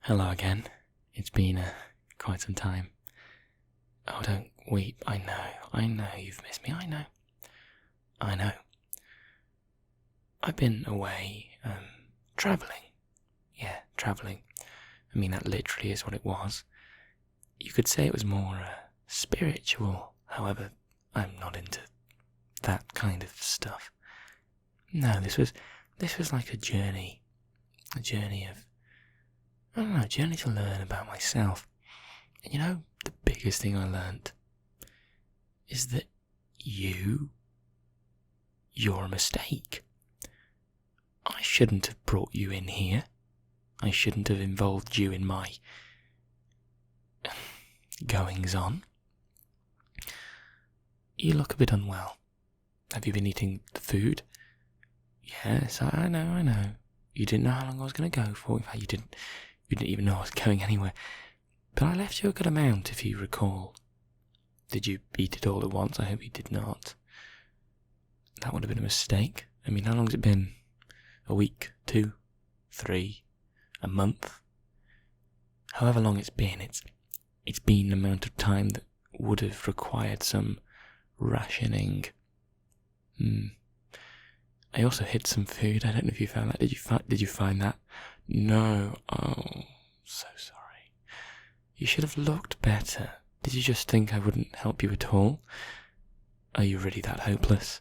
Hello again. It's been quite some time. Oh, don't weep. I know you've missed me. I know. I've been away, travelling. Yeah, travelling. I mean, that literally is what it was. You could say it was more spiritual, however, I'm not into that kind of stuff. No, this was like a journey of, I don't know, a journey to learn about myself. And you know, the biggest thing I learned is that you're a mistake. I shouldn't have brought you in here. I shouldn't have involved you in my goings on. You look a bit unwell. Have you been eating the food? Yes, I know. You didn't know how long I was going to go for. In fact, you didn't even know I was going anywhere. But I left you a good amount, if you recall. Did you eat it all at once? I hope you did not. That would have been a mistake. I mean, how long has it been? A week? 2? 3? A month? However long it's been been an amount of time that would have required some rationing. I also hid some food. I don't know if you found that. Did you find that? No. Oh, so sorry. You should have looked better. Did you just think I wouldn't help you at all? Are you really that hopeless?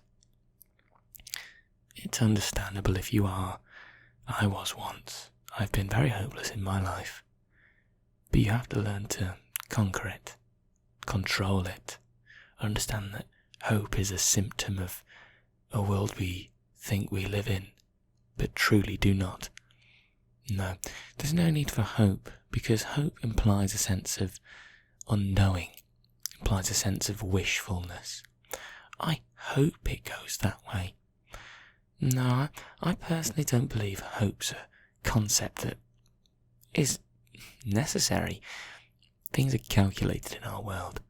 It's understandable if you are. I was once. I've been very hopeless in my life. But you have to learn to conquer it, control it, understand that hope is a symptom of a world we think we live in, but truly do not. No, there's no need for hope, because hope implies a sense of unknowing, implies a sense of wishfulness. I hope it goes that way. No, I personally don't believe hope's a concept that is necessary. Things are calculated in our world.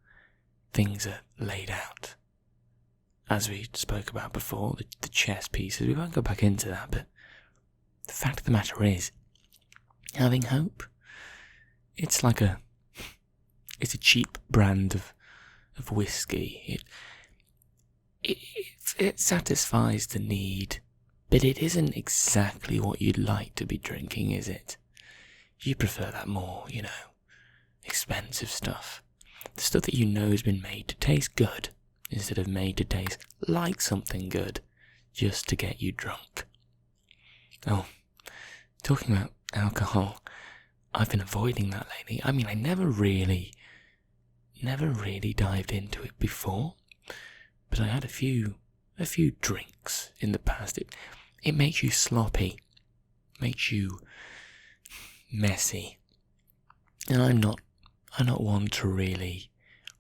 Things are laid out. As we spoke about before, the chess pieces, we won't go back into that, but the fact of the matter is, having hope, it's a cheap brand of whiskey. It satisfies the need, but it isn't exactly what you'd like to be drinking, is it? You prefer that more, expensive stuff. The stuff that you know has been made to taste good, instead of made to taste like something good, just to get you drunk. Oh, talking about alcohol, I've been avoiding that lately. I mean, I never really dived into it before, but I had a few drinks in the past. It makes you sloppy, makes you messy, and I'm not one to really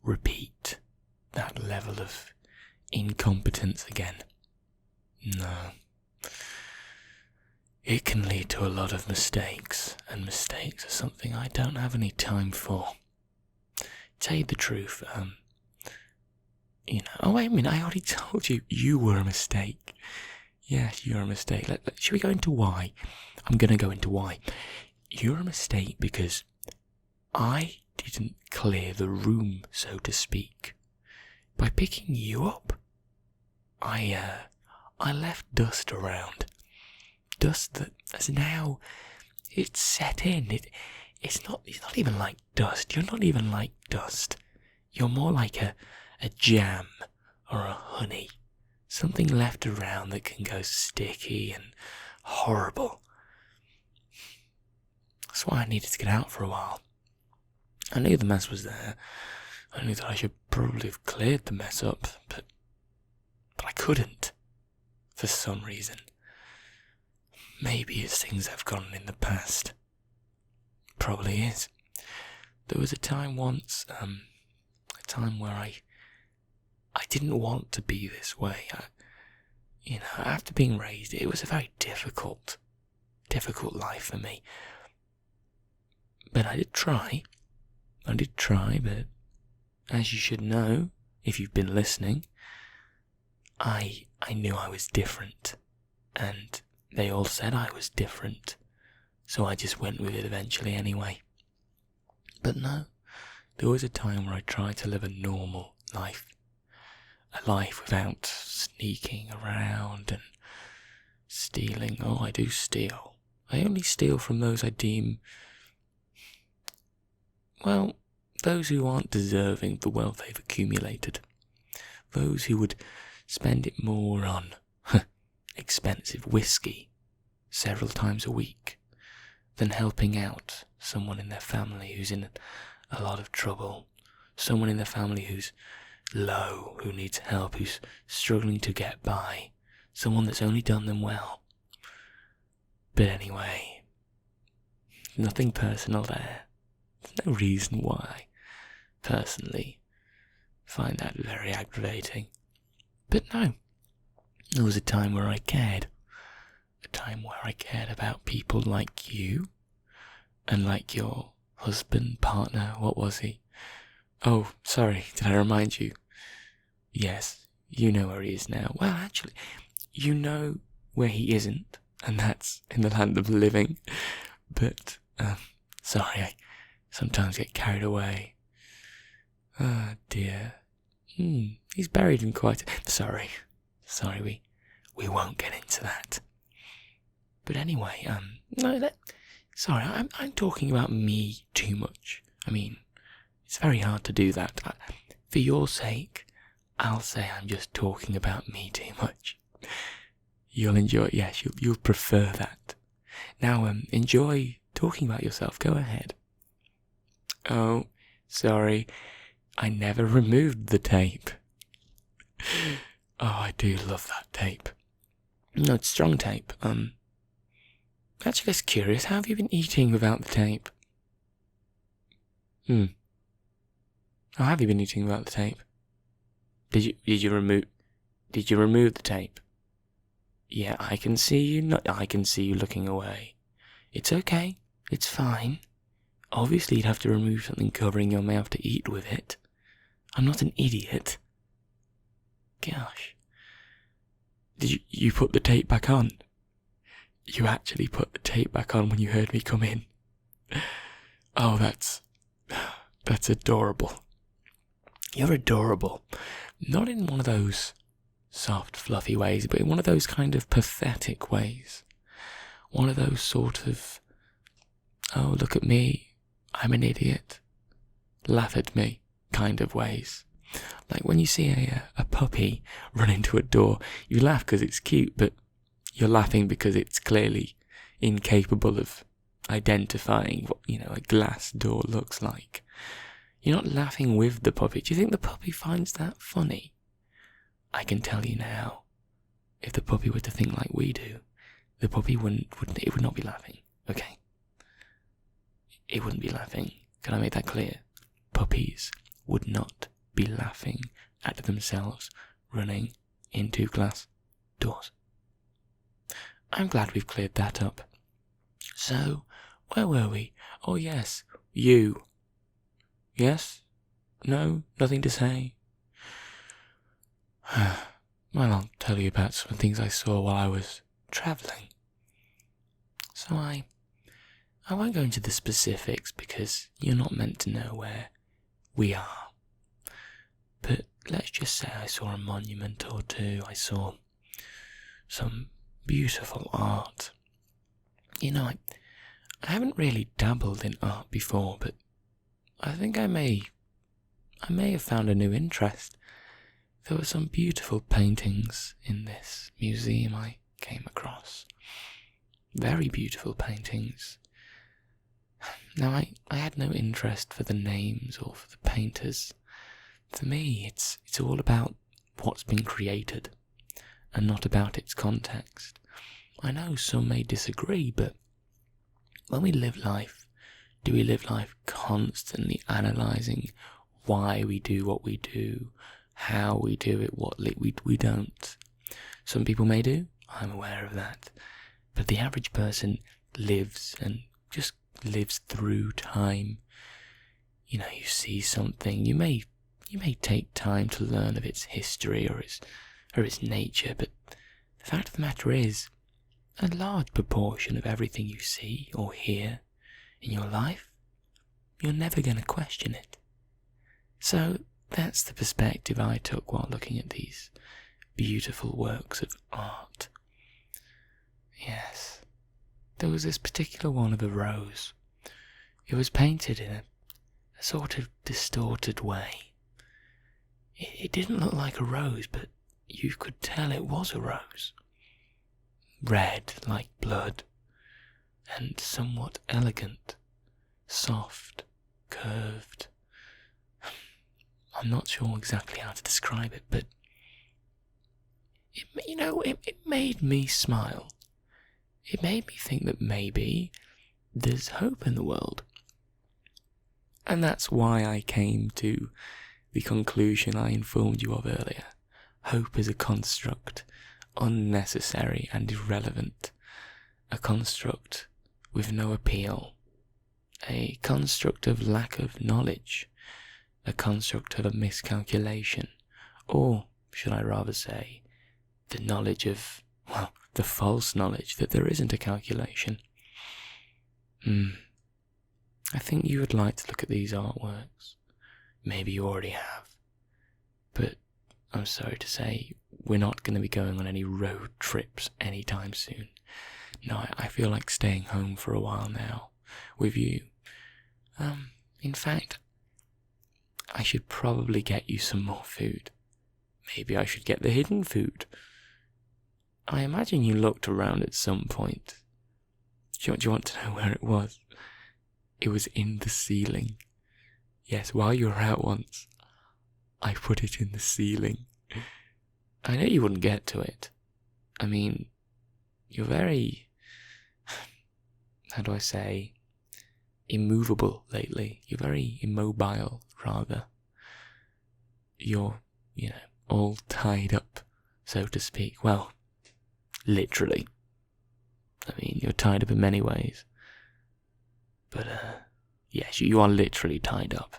repeat that level of incompetence again. No. It can lead to a lot of mistakes, and mistakes are something I don't have any time for. Tell you the truth, oh wait a minute, I already told you were a mistake. Yes, you're a mistake. Should we go into why? I'm gonna go into why. You're a mistake because I didn't clear the room, so to speak. By picking you up, I left dust around. Dust that has now, it's set in. It's not even like dust. You're not even like dust. You're more like a jam or a honey. Something left around that can go sticky and horrible. That's why I needed to get out for a while. I knew the mess was there. I knew that I should probably have cleared the mess up, but I couldn't, for some reason. Maybe it's things I've gone in the past. Probably is. There was a time once, a time where I didn't want to be this way. After being raised, it was a very difficult life for me. But I did try, but as you should know, if you've been listening, I knew I was different, and they all said I was different. so I just went with it eventually anyway. But no, there was a time where I tried to live a normal life. A life without sneaking around and stealing. Oh, I do steal. I only steal from those I deem, well, those who aren't deserving of the wealth they've accumulated. Those who would spend it more on expensive whiskey several times a week than helping out someone in their family who's in a lot of trouble, someone in their family who's low, who needs help, who's struggling to get by, someone that's only done them well. But anyway, nothing personal there. There's no reason why I personally find that very aggravating. But no, there was a time where I cared. A time where I cared about people like you, and like your husband, partner, what was he? Oh, sorry, did I remind you? Yes, you know where he is now. Well, actually, you know where he isn't, and that's in the land of the living. But, sorry, I sometimes get carried away. Ah, dear. He's buried in quite... Sorry, we won't get into that. But anyway, sorry, I'm talking about me too much. I mean, it's very hard to do that. For your sake, I'll say I'm just talking about me too much. You'll enjoy it, yes, you'll prefer that. Now, enjoy talking about yourself, go ahead. Oh, sorry, I never removed the tape. Oh, I do love that tape. No, it's strong tape. Actually, that's curious, how have you been eating without the tape? How have you been eating without the tape? Did you remove the tape? Yeah, I can see you looking away. It's okay. It's fine. Obviously, you'd have to remove something covering your mouth to eat with it. I'm not an idiot. Gosh. Did you put the tape back on? You actually put the tape back on when you heard me come in. Oh, that's adorable. You're adorable. Not in one of those soft, fluffy ways, but in one of those kind of pathetic ways. One of those sort of, oh, look at me, I'm an idiot, laugh at me kind of ways. Like when you see a puppy run into a door, you laugh because it's cute, but you're laughing because it's clearly incapable of identifying what, a glass door looks like. You're not laughing with the puppy. Do you think the puppy finds that funny? I can tell you now, if the puppy were to think like we do, the puppy it would not be laughing, okay? It wouldn't be laughing. Can I make that clear? Puppies would not be laughing at themselves running into glass doors. I'm glad we've cleared that up. So, where were we? Oh yes, you. Yes? No? Nothing to say? Well, I'll tell you about some things I saw while I was travelling. So I won't go into the specifics because you're not meant to know where we are. But let's just say I saw a monument or two. I saw some beautiful art. I haven't really dabbled in art before, but I think I may have found a new interest. There were some beautiful paintings in this museum I came across. Very beautiful paintings. Now, I had no interest for the names or for the painters. For me, it's all about what's been created, and not about its context. I know some may disagree, but when we live life, do we live life constantly analysing why we do what we do, how we do it, what we don't? Some people may do, I'm aware of that, but the average person lives and just lives through time. You see something, you may take time to learn of its history or its nature, but the fact of the matter is, a large proportion of everything you see or hear in your life, you're never going to question it. So that's the perspective I took while looking at these beautiful works of art. Yes, there was this particular one of a rose. It was painted in a sort of distorted way. It didn't look like a rose, but you could tell it was a rose. Red like blood, and somewhat elegant, soft, curved. I'm not sure exactly how to describe it, but it made me smile. It made me think that maybe there's hope in the world. And that's why I came to the conclusion I informed you of earlier. Hope is a construct, unnecessary and irrelevant. A construct with no appeal. A construct of lack of knowledge. A construct of a miscalculation. Or, should I rather say, the knowledge of, well, the false knowledge that there isn't a calculation. I think you would like to look at these artworks. Maybe you already have. But I'm sorry to say, we're not going to be going on any road trips anytime soon. No, I feel like staying home for a while now, with you. In fact, I should probably get you some more food. Maybe I should get the hidden food. I imagine you looked around at some point. Do you want to know where it was? It was in the ceiling. Yes, while you were out once, I put it in the ceiling. I know you wouldn't get to it. I mean, you're very, how do I say, immovable lately. You're very immobile, rather. You're, all tied up, so to speak. Well, literally. I mean, you're tied up in many ways. But, yes, you are literally tied up.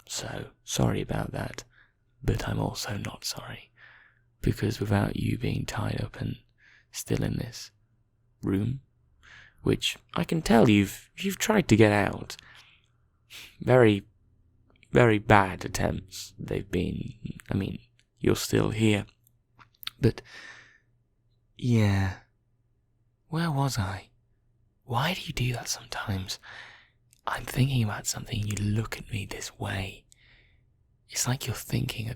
So, sorry about that. But I'm also not sorry. Because without you being tied up and still in this room, which I can tell you've tried to get out, very, very bad attempts they've been. I mean, you're still here. But, yeah. Where was I? Why do you do that sometimes? I'm thinking about something and you look at me this way. It's like you're thinking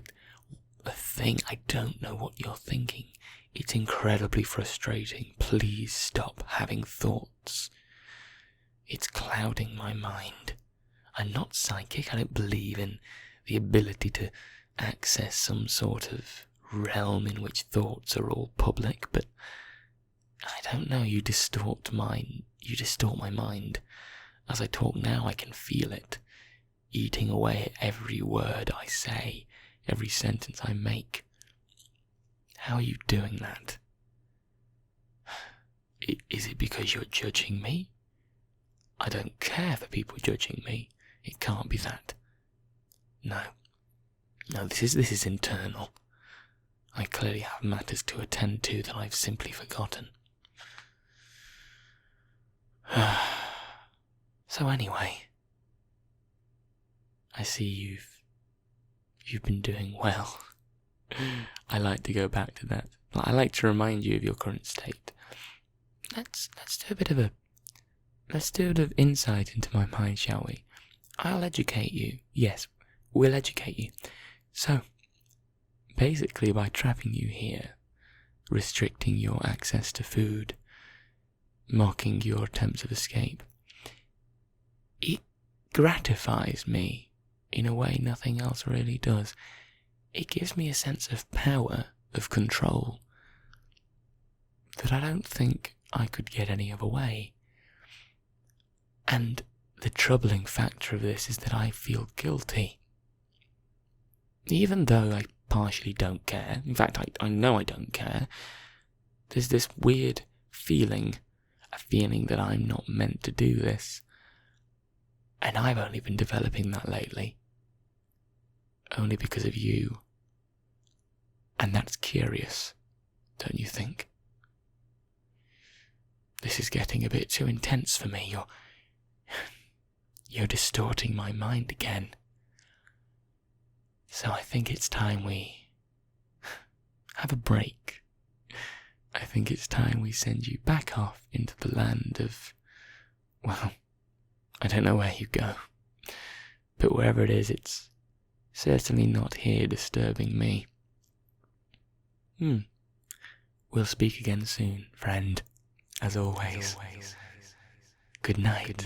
a thing. I don't know what you're thinking. It's incredibly frustrating. Please stop having thoughts. It's clouding my mind. I'm not psychic. I don't believe in the ability to access some sort of realm in which thoughts are all public, but I don't know, you distort my mind. As I talk now, I can feel it, eating away at every word I say, every sentence I make. How are you doing that? Is it because you're judging me? I don't care for people judging me. It can't be that. No, this is internal. I clearly have matters to attend to that I've simply forgotten. So anyway, I see you've been doing well. I like to go back to that. I like to remind you of your current state. Let's do a bit of insight into my mind, shall we? I'll educate you. Yes, we'll educate you. So, basically by trapping you here, restricting your access to food, mocking your attempts of escape, it gratifies me in a way nothing else really does. It gives me a sense of power, of control, that I don't think I could get any other way. And the troubling factor of this is that I feel guilty. Even though I partially don't care, in fact I know I don't care, there's this weird feeling, a feeling that I'm not meant to do this. And I've only been developing that lately. Only because of you. And that's curious, don't you think? this is getting a bit too intense for me. You're distorting my mind again. So I think it's time we have a break. I think it's time we send you back off into the land of, well, I don't know where you go. But wherever it is, it's certainly not here disturbing me. We'll speak again soon, friend. As always. Good night.